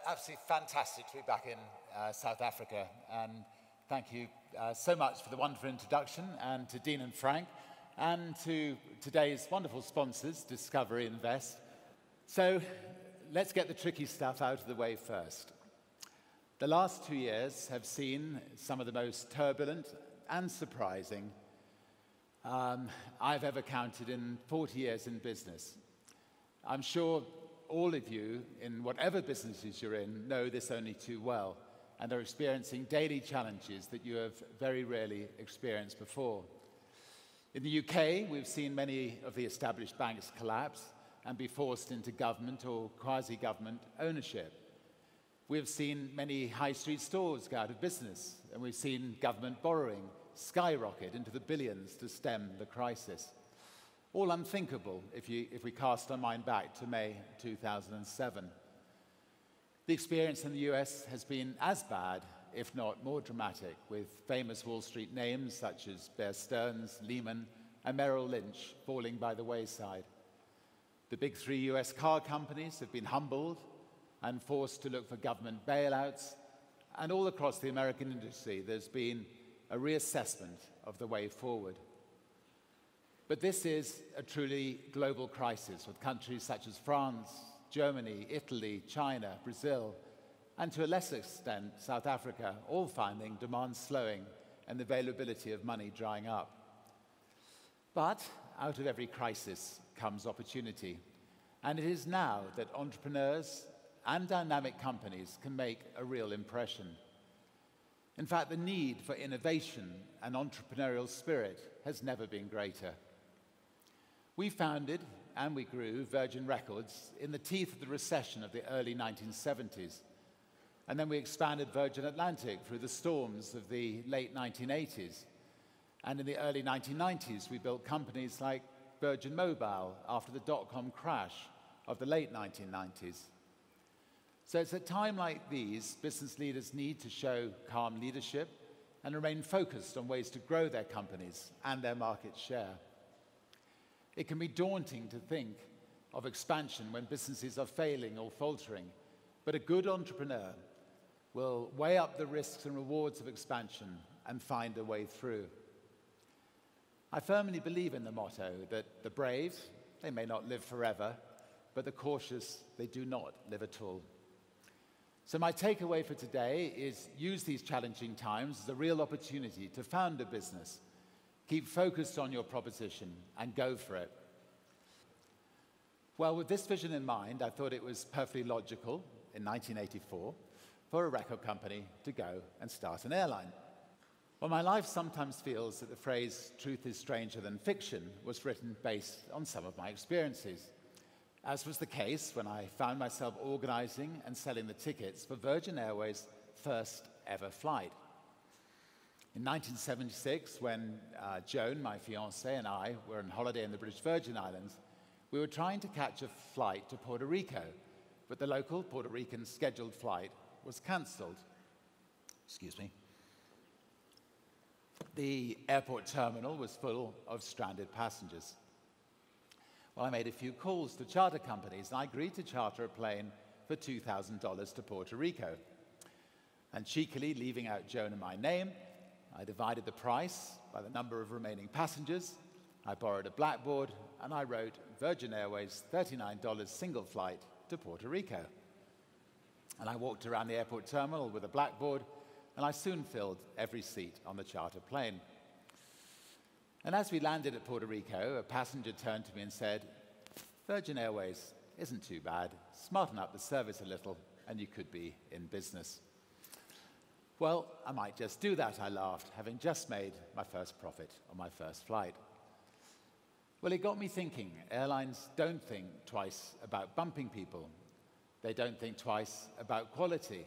absolutely fantastic to be back in South Africa, and thank you so much for the wonderful introduction, and to Dean and Frank, and to today's wonderful sponsors, Discovery Invest. So let's get the tricky stuff out of the way first. The last 2 years have seen some of the most turbulent and surprising I've ever counted in 40 years in business. I'm sure all of you, in whatever businesses you're in, know this only too well and are experiencing daily challenges that you have very rarely experienced before. In the UK, we've seen many of the established banks collapse and be forced into government or quasi-government ownership. We've seen many high street stores go out of business, and we've seen government borrowing skyrocket into the billions to stem the crisis. All unthinkable if we cast our mind back to May 2007. The experience in the US has been as bad, if not more dramatic, with famous Wall Street names such as Bear Stearns, Lehman, and Merrill Lynch falling by the wayside. The big three US car companies have been humbled and forced to look for government bailouts, and all across the American industry there's been a reassessment of the way forward. But this is a truly global crisis, with countries such as France, Germany, Italy, China, Brazil, and to a lesser extent, South Africa, all finding demand slowing and the availability of money drying up. But out of every crisis comes opportunity, and it is now that entrepreneurs and dynamic companies can make a real impression. In fact, the need for innovation and entrepreneurial spirit has never been greater. We founded and we grew Virgin Records in the teeth of the recession of the early 1970s. And then we expanded Virgin Atlantic through the storms of the late 1980s. And in the early 1990s, we built companies like Virgin Mobile after the dot-com crash of the late 1990s. So it's at a time like these, business leaders need to show calm leadership and remain focused on ways to grow their companies and their market share. It can be daunting to think of expansion when businesses are failing or faltering, but a good entrepreneur will weigh up the risks and rewards of expansion and find a way through. I firmly believe in the motto that the brave, they may not live forever, but the cautious, they do not live at all. So my takeaway for today is use these challenging times as a real opportunity to found a business. Keep focused on your proposition and go for it. Well, with this vision in mind, I thought it was perfectly logical in 1984 for a record company to go and start an airline. Well, my life sometimes feels that the phrase "truth is stranger than fiction" was written based on some of my experiences, as was the case when I found myself organizing and selling the tickets for Virgin Airways' first ever flight. In 1976, when Joan, my fiancée, and I were on holiday in the British Virgin Islands, we were trying to catch a flight to Puerto Rico, but the local Puerto Rican scheduled flight was cancelled. Excuse me. The airport terminal was full of stranded passengers. Well, I made a few calls to charter companies, and I agreed to charter a plane for $2,000 to Puerto Rico. And cheekily, leaving out Joan and my name, I divided the price by the number of remaining passengers. I borrowed a blackboard, and I wrote Virgin Airways $39 single flight to Puerto Rico. And I walked around the airport terminal with a blackboard, and I soon filled every seat on the charter plane. And as we landed at Puerto Rico, a passenger turned to me and said, "Virgin Airways isn't too bad. Smarten up the service a little, and you could be in business." Well, I might just do that, I laughed, having just made my first profit on my first flight. Well, it got me thinking. Airlines don't think twice about bumping people. They don't think twice about quality.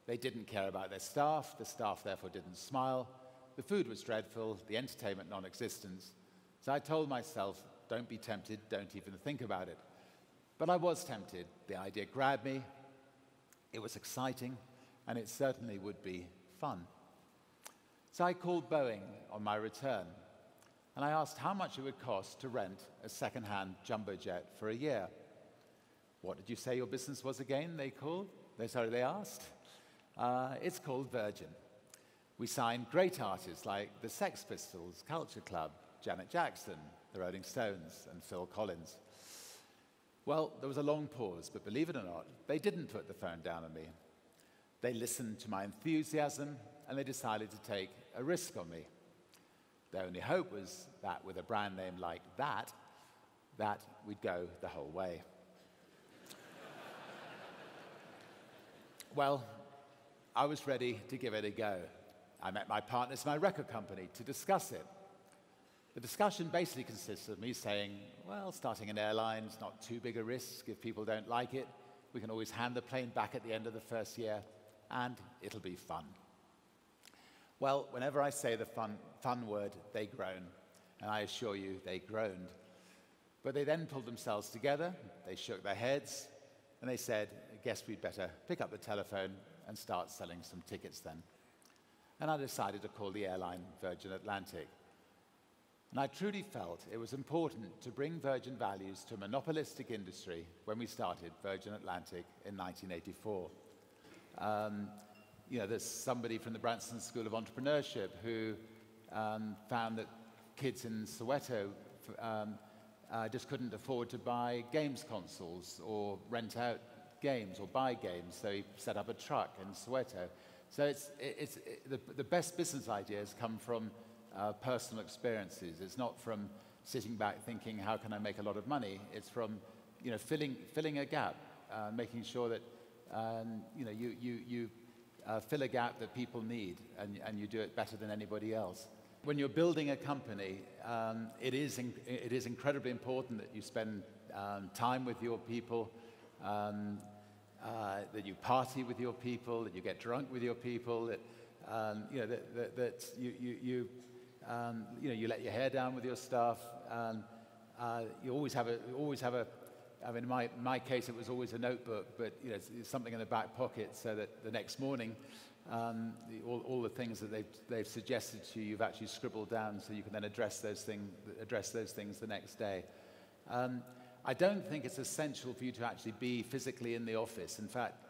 They didn't care about their staff. The staff therefore didn't smile. The food was dreadful, the entertainment non-existent. So I told myself, don't be tempted, don't even think about it. But I was tempted. The idea grabbed me. It was exciting, and it certainly would be fun. So I called Boeing on my return, and I asked how much it would cost to rent a second-hand jumbo jet for a year. "What did you say your business was again?" they they asked. It's called Virgin. We signed great artists like the Sex Pistols, Culture Club, Janet Jackson, the Rolling Stones, and Phil Collins. Well, there was a long pause, but believe it or not, they didn't put the phone down on me. They listened to my enthusiasm, and they decided to take a risk on me. Their only hope was that with a brand name like that we'd go the whole way. Well, I was ready to give it a go. I met my partners in my record company to discuss it. The discussion basically consists of me saying, well, starting an airline is not too big a risk. If people don't like it, we can always hand the plane back at the end of the first year, and it'll be fun. Well, whenever I say the fun word, they groan, and I assure you they groaned. But they then pulled themselves together, they shook their heads, and they said, I guess we'd better pick up the telephone and start selling some tickets then. And I decided to call the airline Virgin Atlantic. And I truly felt it was important to bring Virgin values to a monopolistic industry when we started Virgin Atlantic in 1984. There's somebody from the Branson School of Entrepreneurship who found that kids in Soweto just couldn't afford to buy games consoles or rent out games or buy games, so he set up a truck in Soweto. So the best business ideas come from personal experiences. It's not from sitting back thinking, how can I make a lot of money? It's from filling a gap, making sure that you fill a gap that people need, and you do it better than anybody else. When you're building a company, it is incredibly important that you spend time with your people, that you party with your people, that you get drunk with your people, that you let your hair down with your staff. You always have a. I mean, in my case, it was always a notebook, but something in the back pocket, so that the next morning, all the things that they've suggested to you, you've actually scribbled down, so you can then address those things the next day. I don't think it's essential for you to actually be physically in the office. In fact,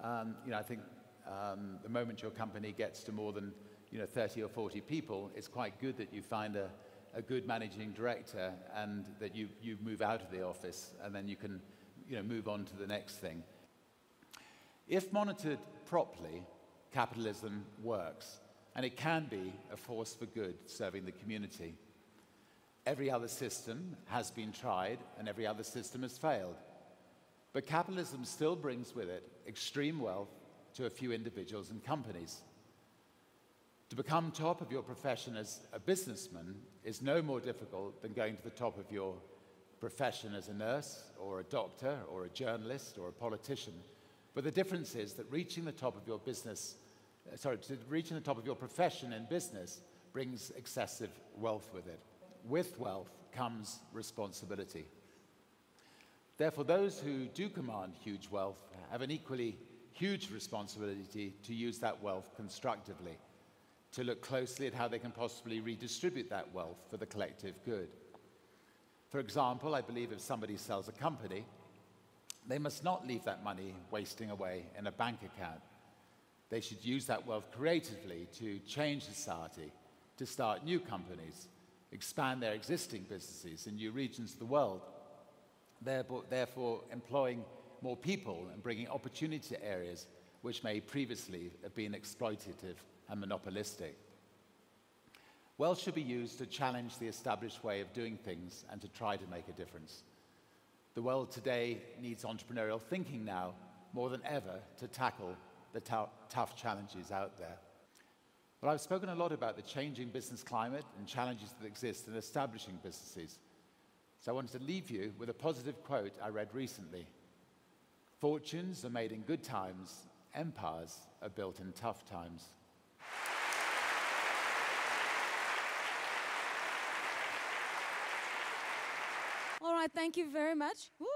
I think the moment your company gets to more than 30 or 40 people, it's quite good that you find a good managing director, and that you move out of the office, and then you can move on to the next thing. If monitored properly, capitalism works, and it can be a force for good serving the community. Every other system has been tried, and every other system has failed. But capitalism still brings with it extreme wealth to a few individuals and companies. To become top of your profession as a businessman is no more difficult than going to the top of your profession as a nurse, or a doctor, or a journalist, or a politician. But the difference is that reaching the top of your profession in business brings excessive wealth with it. With wealth comes responsibility. Therefore, those who do command huge wealth have an equally huge responsibility to use that wealth constructively, to look closely at how they can possibly redistribute that wealth for the collective good. For example, I believe if somebody sells a company, they must not leave that money wasting away in a bank account. They should use that wealth creatively to change society, to start new companies, expand their existing businesses in new regions of the world, therefore employing more people and bringing opportunity to areas which may previously have been exploitative and monopolistic. Wealth should be used to challenge the established way of doing things and to try to make a difference. The world today needs entrepreneurial thinking now more than ever to tackle the tough challenges out there. But I've spoken a lot about the changing business climate and challenges that exist in establishing businesses. So I wanted to leave you with a positive quote I read recently. Fortunes are made in good times, empires are built in tough times. All right, thank you very much. Woo.